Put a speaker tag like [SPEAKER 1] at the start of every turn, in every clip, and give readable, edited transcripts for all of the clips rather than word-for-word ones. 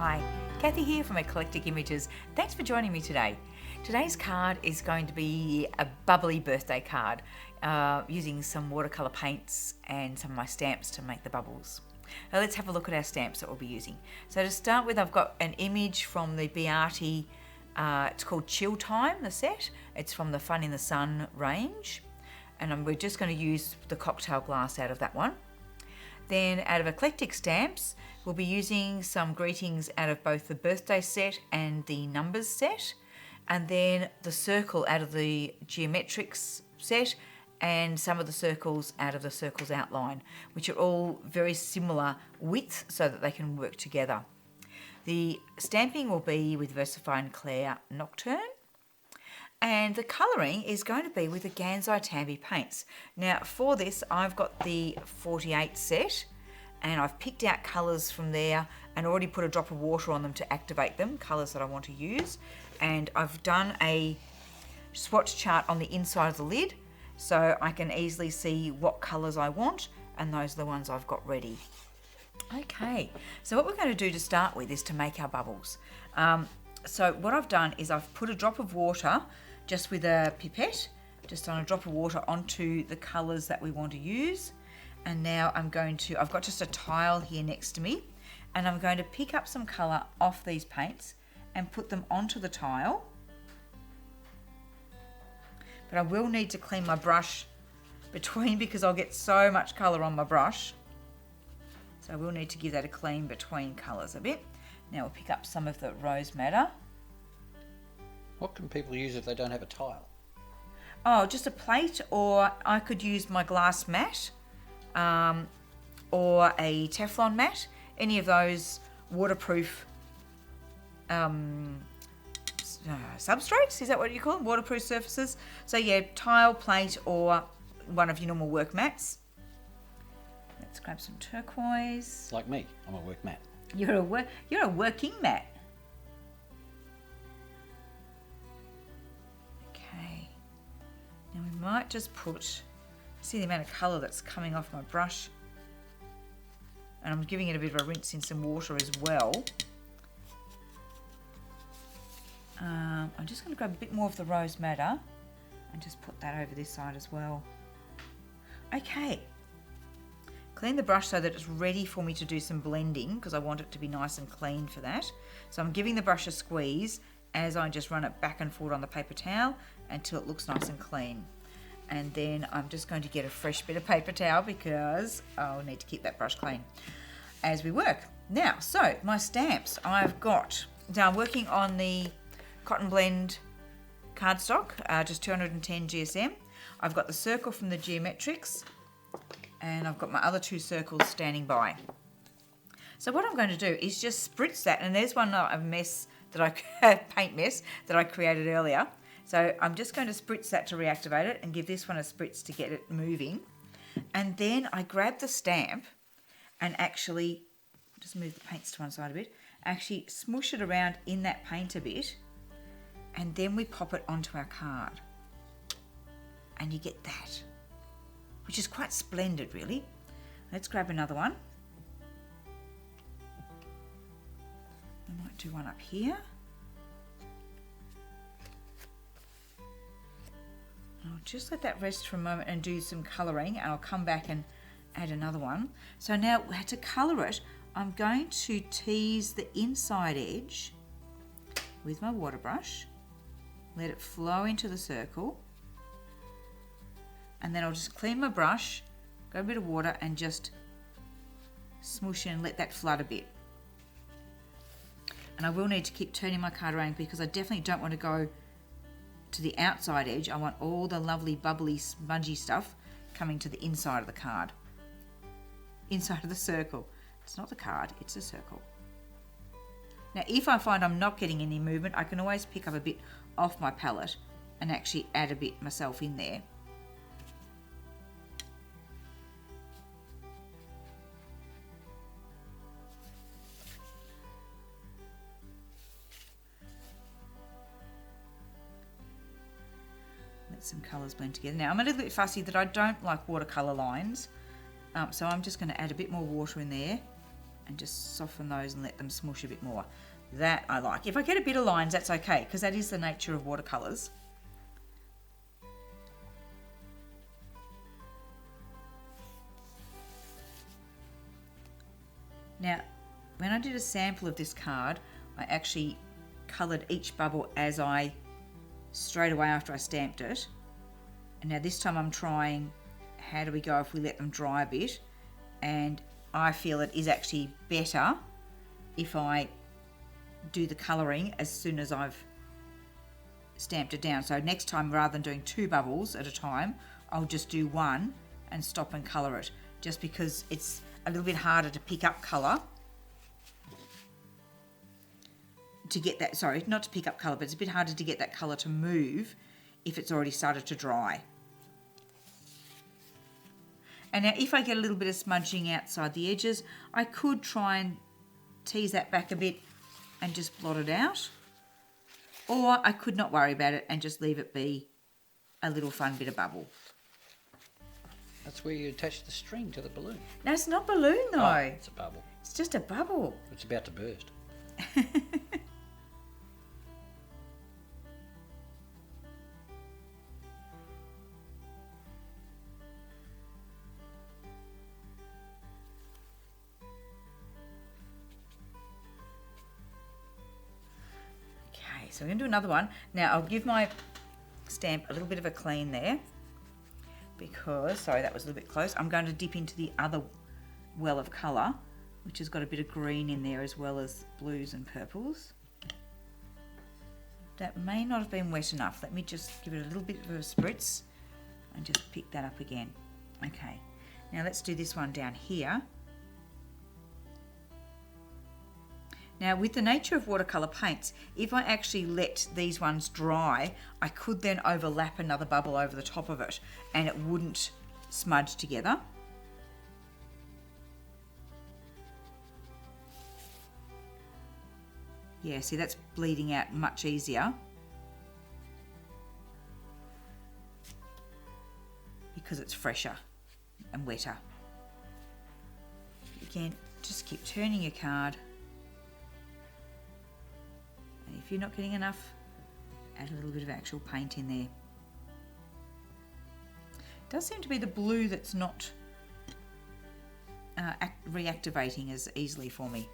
[SPEAKER 1] Hi, Kathy here from Eclectic Images. Thanks for joining me today. Today's card is going to be a bubbly birthday card using some watercolour paints and some of my stamps to make the bubbles. Now let's have a look at our stamps that we'll be using. So to start with, I've got an image from the BeeArty, it's called Chill Time, the set. It's from the Fun in the Sun range. And we're just going to use the cocktail glass out of that one. Then out of Eclectic stamps, we'll be using some greetings out of both the birthday set and the numbers set. And then the circle out of the geometrics set and some of the circles out of the circles outline, which are all very similar width so that they can work together. The stamping will be with Versafine Clair Nocturne. And the colouring is going to be with the Gansai Tambi paints. Now for this, I've got the 48 set and I've picked out colours from there and already put a drop of water on them to activate them, colours that I want to use. And I've done a swatch chart on the inside of the lid so I can easily see what colours I want, and those are the ones I've got ready. Okay, so what we're going to do to start with is to make our bubbles. So what I've done is I've put a drop of water just with a pipette, just on a drop of water onto the colours that we want to use. And now I've got just a tile here next to me, and I'm going to pick up some colour off these paints and put them onto the tile. But I will need to clean my brush between because I'll get so much colour on my brush. So I will need to give that a clean between colours a bit. Now we'll pick up some of the rose madder.
[SPEAKER 2] What can people use if they don't have a tile?
[SPEAKER 1] Oh, just a plate, or I could use my glass mat or a Teflon mat. Any of those waterproof substrates, is that what you call them? Waterproof surfaces. So yeah, tile, plate, or one of your normal work mats. Let's grab some turquoise.
[SPEAKER 2] Like me, I'm a work mat.
[SPEAKER 1] You're a working mat. Okay. Now we might just see the amount of colour that's coming off my brush. And I'm giving it a bit of a rinse in some water as well. I'm just going to grab a bit more of the rose madder and just put that over this side as well. Okay. Clean the brush so that it's ready for me to do some blending because I want it to be nice and clean for that. So I'm giving the brush a squeeze as I just run it back and forward on the paper towel until it looks nice and clean. And then I'm just going to get a fresh bit of paper towel because I'll need to keep that brush clean as we work. Now, so my stamps I've got, now I'm working on the Cotton Blend cardstock, just 210 GSM. I've got the circle from the geometrics, and I've got my other two circles standing by. So what I'm going to do is just spritz that, and there's one paint mess that I created earlier. So I'm just going to spritz that to reactivate it and give this one a spritz to get it moving. And then I grab the stamp and actually, just move the paints to one side a bit, actually smoosh it around in that paint a bit, and then we pop it onto our card. And you get that, which is quite splendid, really. Let's grab another one. I might do one up here. I'll just let that rest for a moment and do some colouring, and I'll come back and add another one. So now to colour it, I'm going to tease the inside edge with my water brush, let it flow into the circle, and then I'll just clean my brush, grab a bit of water and just smoosh it and let that flood a bit. And I will need to keep turning my card around because I definitely don't want to go to the outside edge. I want all the lovely bubbly smudgy stuff coming to the inside of the card. Inside of the circle. It's not the card, it's a circle. Now if I find I'm not getting any movement, I can always pick up a bit off my palette and actually add a bit myself in there. Let some colours blend together. Now I'm a little bit fussy that I don't like watercolour lines, so I'm just going to add a bit more water in there and just soften those and let them smush a bit more. That I like. If I get a bit of lines, that's okay, because that is the nature of watercolours. Now, when I did a sample of this card, I actually coloured each bubble as straight away after I stamped it. And now this time I'm trying, how do we go if we let them dry a bit? And I feel it is actually better if I do the colouring as soon as I've stamped it down. So next time, rather than doing 2 bubbles at a time, I'll just do 1 and stop and colour it, just because it's a little bit harder to pick up colour. To get that, sorry, not to pick up colour, but it's a bit harder to get that colour to move if it's already started to dry. And now if I get a little bit of smudging outside the edges, I could try and tease that back a bit and just blot it out. Or I could not worry about it and just leave it be a little fun bit of bubble.
[SPEAKER 2] That's where you attach the string to the balloon.
[SPEAKER 1] No, it's not balloon though.
[SPEAKER 2] Oh, it's a bubble.
[SPEAKER 1] It's just a bubble.
[SPEAKER 2] It's about to burst.
[SPEAKER 1] So we're going to do another one. Now I'll give my stamp a little bit of a clean there because, sorry, that was a little bit close. I'm going to dip into the other well of colour, which has got a bit of green in there as well as blues and purples. That may not have been wet enough. Let me just give it a little bit of a spritz and just pick that up again. Okay, now let's do this one down here. Now, with the nature of watercolour paints, if I actually let these ones dry, I could then overlap another bubble over the top of it and it wouldn't smudge together. Yeah, see, that's bleeding out much easier because it's fresher and wetter. Again, just keep turning your card. And if you're not getting enough, add a little bit of actual paint in there. It does seem to be the blue that's not reactivating as easily for me.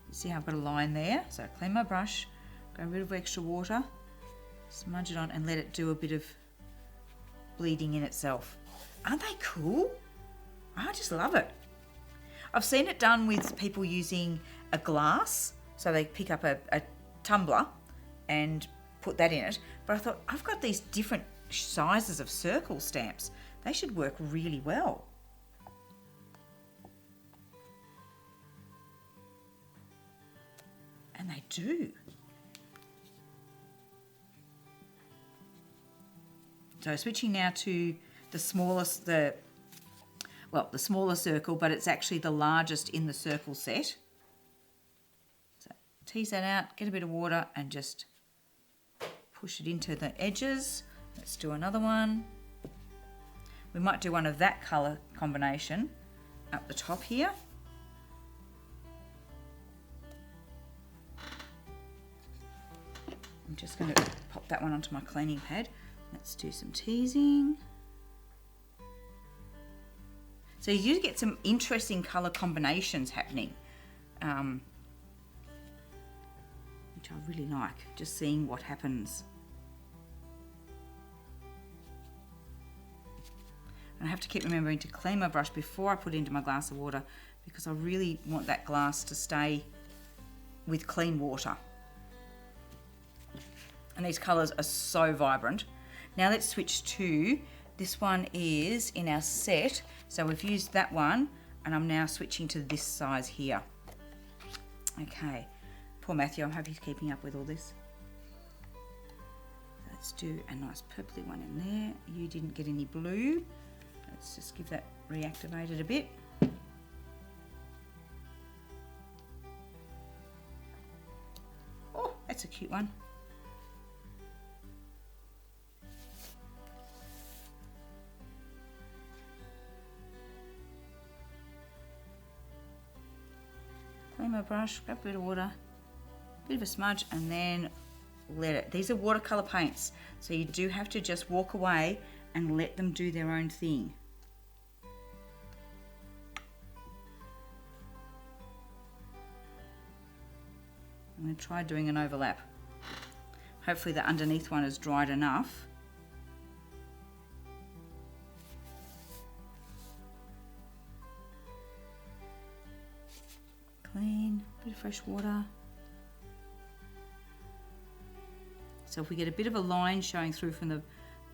[SPEAKER 1] You see how I've got a line there? So I clean my brush, go rid of extra water, smudge it on and let it do a bit of bleeding in itself. Aren't they cool? I just love it. I've seen it done with people using a glass. So they pick up a tumbler and put that in it. But I thought, I've got these different sizes of circle stamps. They should work really well. And they do. So switching now to the smallest, the smaller circle, but it's actually the largest in the circle set. So tease that out, get a bit of water and just push it into the edges. Let's do another one. We might do one of that colour combination up the top here. I'm just going to pop that one onto my cleaning pad. Let's do some teasing. So you do get some interesting colour combinations happening, which I really like, just seeing what happens. And I have to keep remembering to clean my brush before I put it into my glass of water because I really want that glass to stay with clean water. And these colours are so vibrant. Now let's switch to, this one is in our set. So we've used that one and I'm now switching to this size here. Okay, poor Matthew, I hope he's keeping up with all this. Let's do a nice purpley one in there. You didn't get any blue. Let's just give that reactivated a bit. Oh, that's that's a cute one. Clean my brush, grab a bit of water, bit of a smudge, and then let it. These are watercolour paints, so you do have to just walk away and let them do their own thing. I'm going to try doing an overlap. Hopefully the underneath one is dried enough. Clean, bit of fresh water. So if we get a bit of a line showing through from the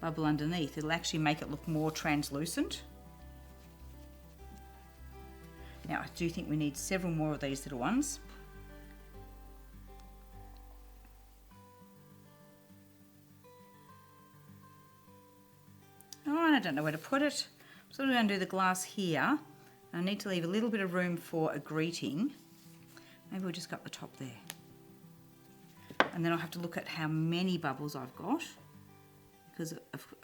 [SPEAKER 1] bubble underneath, it'll actually make it look more translucent. Now I do think we need several more of these little ones. I don't know where to put it. I'm sort of going to do the glass here. I need to leave a little bit of room for a greeting. Maybe we'll just go up the top there. And then I'll have to look at how many bubbles I've got, because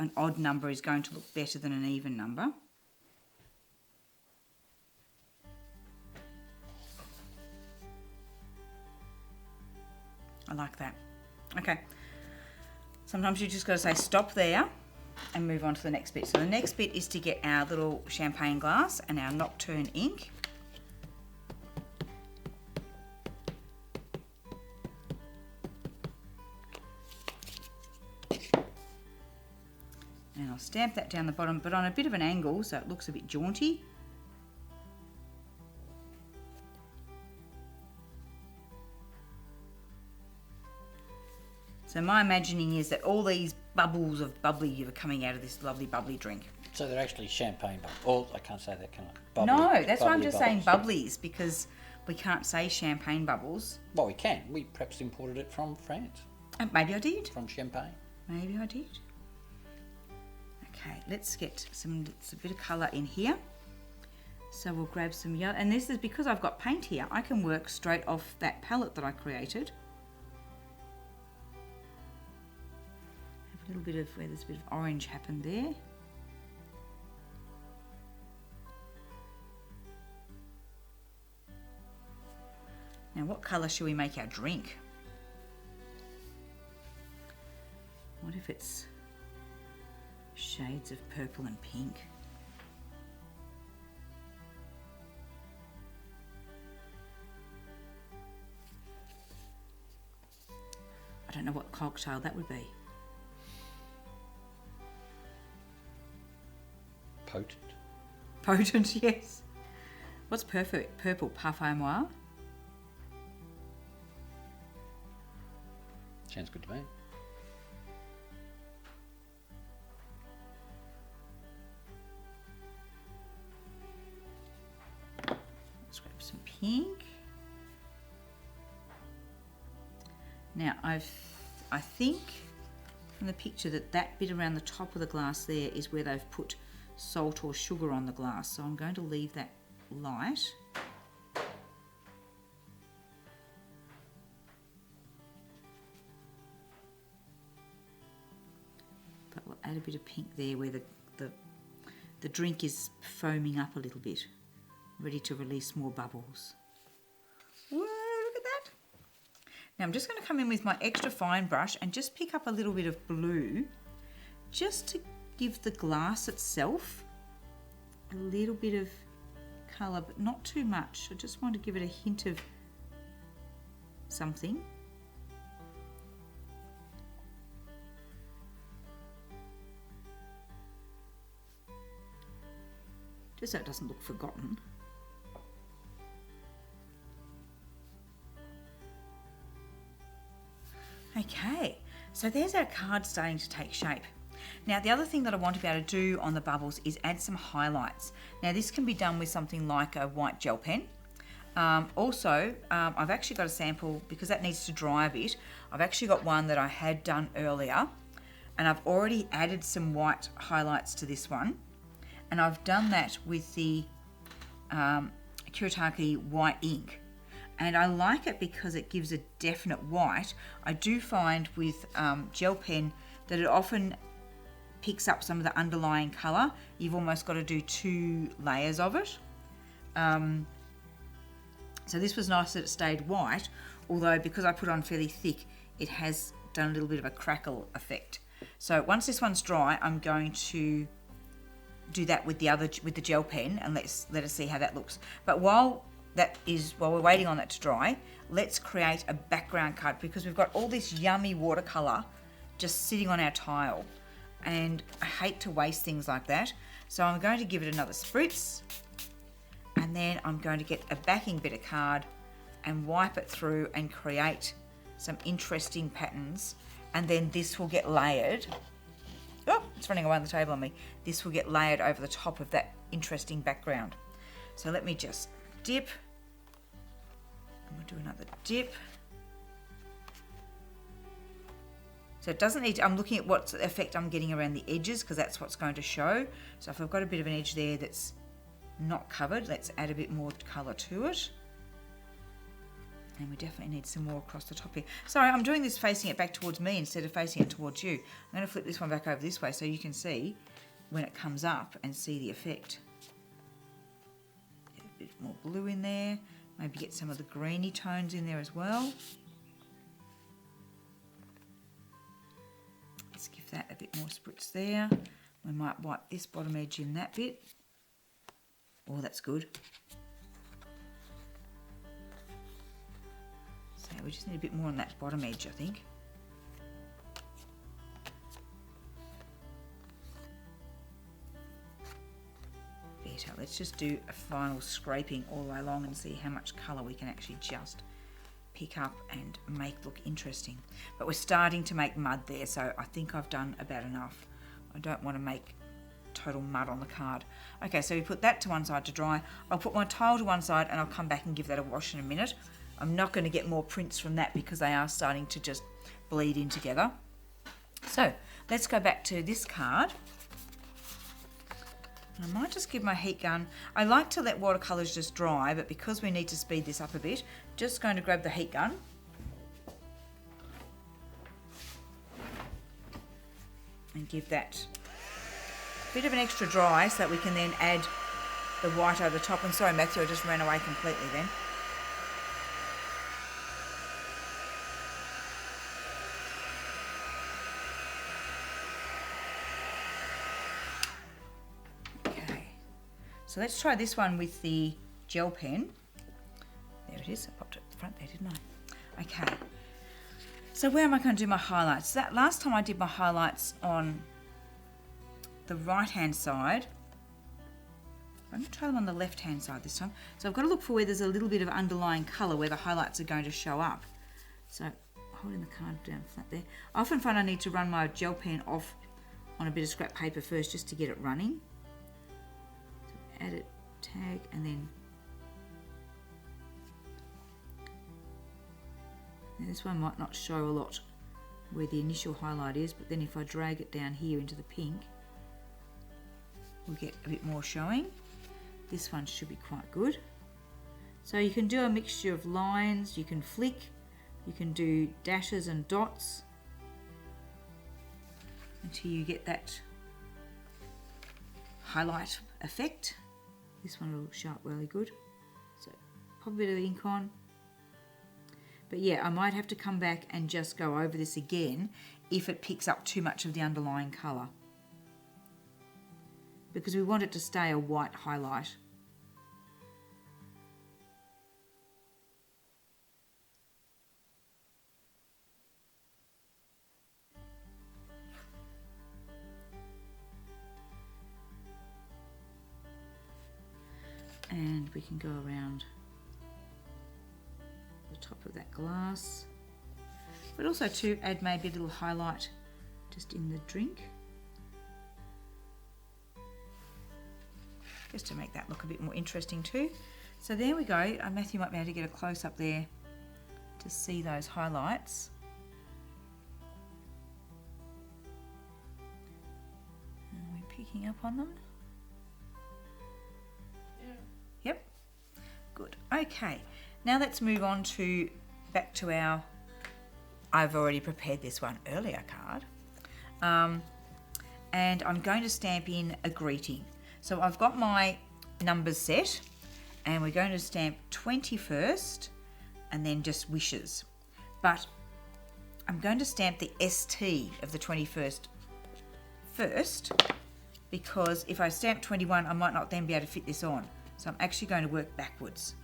[SPEAKER 1] an odd number is going to look better than an even number. I like that. Okay. Sometimes you just got to say stop there and move on to the next bit. So the next bit is to get our little champagne glass and our Nocturne ink. And I'll stamp that down the bottom, but on a bit of an angle so it looks a bit jaunty. So my imagining is that all these bubbles of bubbly are coming out of this lovely bubbly drink.
[SPEAKER 2] So they're actually champagne bubbles. I can't say that, can I?
[SPEAKER 1] Bubbly, no, that's why I'm just saying bubblies, because we can't say champagne bubbles.
[SPEAKER 2] Well, we can. We perhaps imported it from France.
[SPEAKER 1] Maybe I did.
[SPEAKER 2] From Champagne.
[SPEAKER 1] Maybe I did. Okay, let's get a bit of colour in here. So we'll grab some yellow, and this is because I've got paint here. I can work straight off that palette that I created. A little bit of where there's a bit of orange happened there. Now what colour should we make our drink? What if it's shades of purple and pink? I don't know what cocktail that would be.
[SPEAKER 2] Potent.
[SPEAKER 1] Potent, yes. What's perfect? Purple parfum.
[SPEAKER 2] Sounds good to me.
[SPEAKER 1] Let's grab some pink. Now I think from the picture that bit around the top of the glass there is where they've put salt or sugar on the glass, so I'm going to leave that light. But we'll add a bit of pink there where the drink is foaming up a little bit, ready to release more bubbles. Whoa, look at that. Now I'm just going to come in with my extra fine brush and just pick up a little bit of blue, just to give the glass itself a little bit of colour, but not too much. I just want to give it a hint of something. Just so it doesn't look forgotten. Okay, so there's our card starting to take shape. Now the other thing that I want to be able to do on the bubbles is add some highlights. Now this can be done with something like a white gel pen. I've actually got a sample, because that needs to dry a bit. I've actually got one that I had done earlier, and I've already added some white highlights to this one. And I've done that with the Kuretake White Ink. And I like it because it gives a definite white. I do find with gel pen that it often picks up some of the underlying colour. You've almost got to do 2 layers of it. So this was nice that it stayed white, although because I put it on fairly thick, it has done a little bit of a crackle effect. So once this one's dry, I'm going to do that with the gel pen, and let us see how that looks. But while we're waiting on that to dry, let's create a background card, because we've got all this yummy watercolour just sitting on our tile, and I hate to waste things like that. So I'm going to give it another spritz, and then I'm going to get a backing bit of card and wipe it through and create some interesting patterns, and then this will get layered. Oh, it's running around the table on me. This will get layered over the top of that interesting background. So let me just dip. And we'll do another dip. So it doesn't need to, I'm looking at what effect I'm getting around the edges, because that's what's going to show. So if I've got a bit of an edge there that's not covered, let's add a bit more colour to it. And we definitely need some more across the top here. Sorry, I'm doing this facing it back towards me instead of facing it towards you. I'm going to flip this one back over this way so you can see when it comes up and see the effect. Get a bit more blue in there. Maybe get some of the greeny tones in there as well. Let's give that a bit more spritz there. We might wipe this bottom edge in that bit. Oh, that's good. So we just need a bit more on that bottom edge, I think. Better. Let's just do a final scraping all the way along and see how much colour we can actually just pick up and make look interesting. But we're starting to make mud there, so I think I've done about enough. I don't want to make total mud on the card. Okay, so we put that to one side to dry. I'll put my tile to one side and I'll come back and give that a wash in a minute. I'm not going to get more prints from that because they are starting to just bleed in together. So let's go back to this card. I might just give my heat gun. I like to let watercolours just dry, but because we need to speed this up a bit, just going to grab the heat gun. And give that a bit of an extra dry so that we can then add the white over the top. And sorry, Matthew, I just ran away completely then. So let's try this one with the gel pen. There it is. I popped it at the front there, didn't I? Okay. So where am I going to do my highlights? That last time I did my highlights on the right-hand side. I'm going to try them on the left-hand side this time. So I've got to look for where there's a little bit of underlying colour where the highlights are going to show up. So holding the card down flat there. I often find I need to run my gel pen off on a bit of scrap paper first just to get it running. Add it, tag, and then now this one might not show a lot where the initial highlight is, but then if I drag it down here into the pink, we'll get a bit more showing. This one should be quite good. So you can do a mixture of lines, you can flick, you can do dashes and dots until you get that highlight effect. This one will show up really good. So pop a bit of ink on. But yeah, I might have to come back and just go over this again if it picks up too much of the underlying colour, because we want it to stay a white highlight. And we can go around the top of that glass, but also to add maybe a little highlight just in the drink, just to make that look a bit more interesting too. So there we go. Matthew might be able to get a close up there to see those highlights. Are we picking up on them? Yep, good. Okay, Now let's move on to back to our, I've already prepared this one earlier card. And I'm going to stamp in a greeting. So I've got my numbers set and we're going to stamp 21st and then just wishes. But I'm going to stamp the ST of the 21st first, because if I stamp 21, I might not then be able to fit this on. So I'm actually going to work backwards.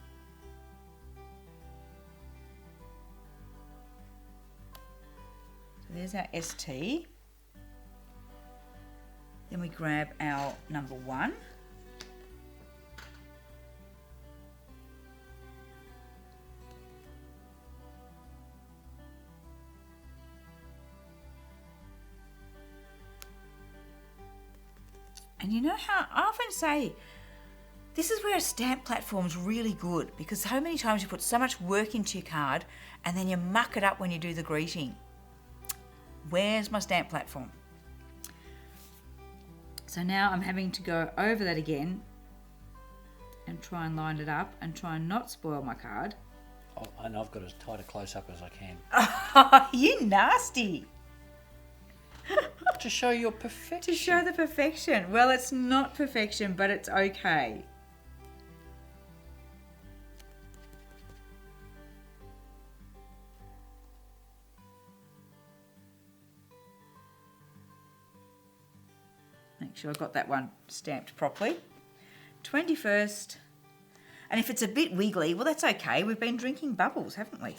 [SPEAKER 1] So there's our ST. Then we grab our number 1. And you know how I often say, this is where a stamp platform's really good, because so many times you put so much work into your card and then you muck it up when you do the greeting. Where's my stamp platform? So now I'm having to go over that again and try and line it up and try and not spoil my card.
[SPEAKER 2] Oh, and I've got as tight a close-up as I can.
[SPEAKER 1] Oh, you nasty.
[SPEAKER 2] To show your perfection.
[SPEAKER 1] To show the perfection. Well, it's not perfection, but it's okay. Make sure I got that one stamped properly. 21st. And if it's a bit wiggly, well, that's okay. We've been drinking bubbles, haven't we?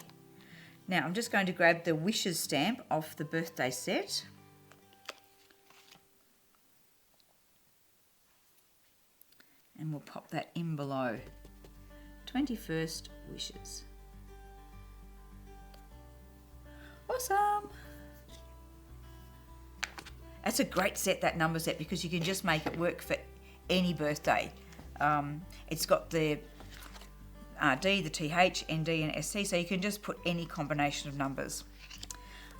[SPEAKER 1] Now, I'm just going to grab the wishes stamp off the birthday set. And we'll pop that in below. 21st wishes. Awesome. That's a great set, that number set, because you can just make it work for any birthday. It's got the D, the TH, ND and SC, so you can just put any combination of numbers.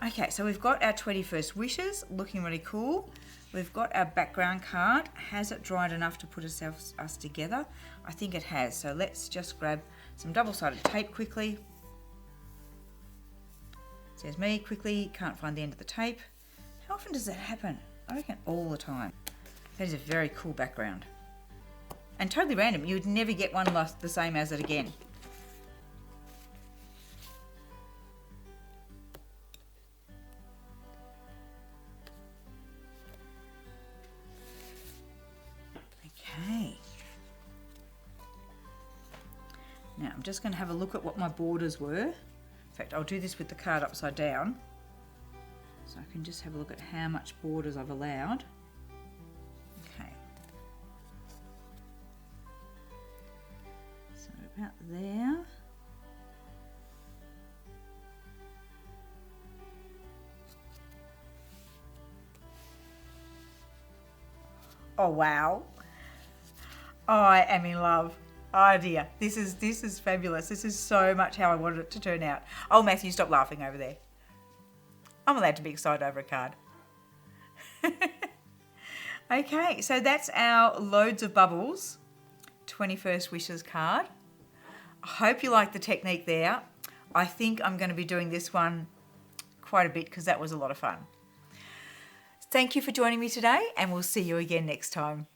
[SPEAKER 1] Okay, so we've got our 21st wishes, looking really cool. We've got our background card. Has it dried enough to put us together? I think it has, so let's just grab some double-sided tape quickly. Says me, quickly, can't find the end of the tape. How often does that happen? I reckon all the time. That is a very cool background. And totally random. You would never get one the same as it again. Okay. Now I'm just going to have a look at what my borders were. In fact, I'll do this with the card upside down. So I can just have a look at how much borders I've allowed. Okay. So about there. Oh wow. I am in love. Oh dear, this is fabulous. This is so much how I wanted it to turn out. Oh Matthew, stop laughing over there. I'm allowed to be excited over a card. Okay, so that's our Loads of Bubbles 21st Wishes card. I hope you like the technique there. I think I'm going to be doing this one quite a bit because that was a lot of fun. Thank you for joining me today, and we'll see you again next time.